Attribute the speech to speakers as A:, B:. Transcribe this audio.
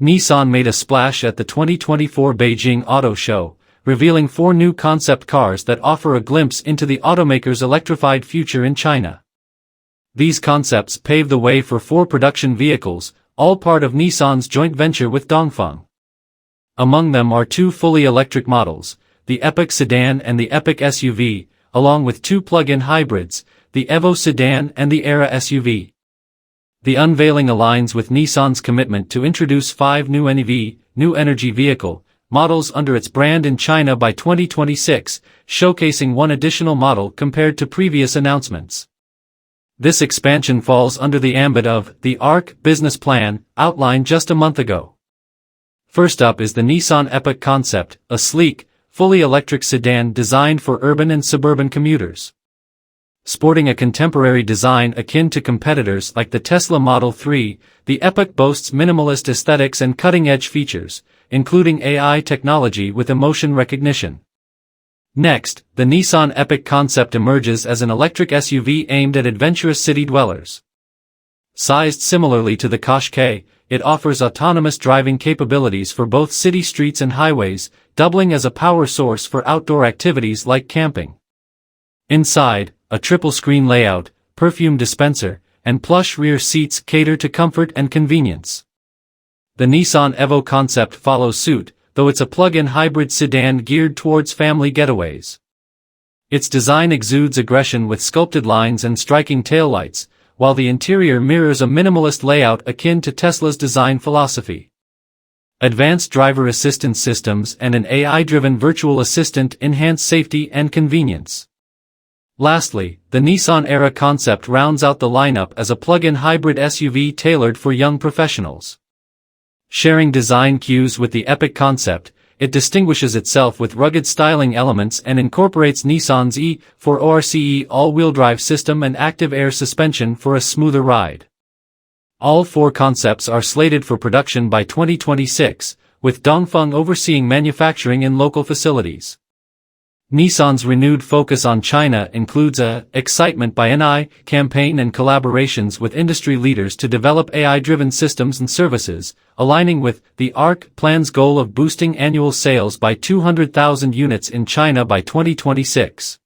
A: Nissan made a splash at the 2024 Beijing Auto Show, revealing 4 new concept cars that offer a glimpse into the automaker's electrified future in China. These concepts pave the way for 4 production vehicles, all part of Nissan's joint venture with Dongfeng. Among them are 2 fully electric models, the Epic sedan and the Epic SUV, along with 2 plug-in hybrids, the Evo sedan and the Era SUV. The unveiling aligns with Nissan's commitment to introduce 5 new NEV, new energy vehicle, models under its brand in China by 2026, showcasing 1 additional model compared to previous announcements. This expansion falls under the ambit of the ARC business plan, outlined just a month ago. First up is the Nissan Epic Concept, a sleek, fully electric sedan designed for urban and suburban commuters. Sporting a contemporary design akin to competitors like the Tesla Model 3, the Epic boasts minimalist aesthetics and cutting-edge features, including AI technology with emotion recognition. Next, the Nissan Epic Concept emerges as an electric SUV aimed at adventurous city dwellers. Sized similarly to the Qashqai, it offers autonomous driving capabilities for both city streets and highways, doubling as a power source for outdoor activities like camping. Inside, a triple-screen layout, perfume dispenser, and plush rear seats cater to comfort and convenience. The Nissan Evo concept follows suit, though it's a plug-in hybrid sedan geared towards family getaways. Its design exudes aggression with sculpted lines and striking taillights, while the interior mirrors a minimalist layout akin to Tesla's design philosophy. Advanced driver assistance systems and an AI-driven virtual assistant enhance safety and convenience. Lastly, the Nissan Era concept rounds out the lineup as a plug-in hybrid SUV tailored for young professionals. Sharing design cues with the Epic concept, it distinguishes itself with rugged styling elements and incorporates Nissan's E4ORCE all-wheel drive system and active air suspension for a smoother ride. All 4 concepts are slated for production by 2026, with Dongfeng overseeing manufacturing in local facilities. Nissan's renewed focus on China includes a Excitement by NI campaign and collaborations with industry leaders to develop AI-driven systems and services, aligning with the ARC plan's goal of boosting annual sales by 200,000 units in China by 2026.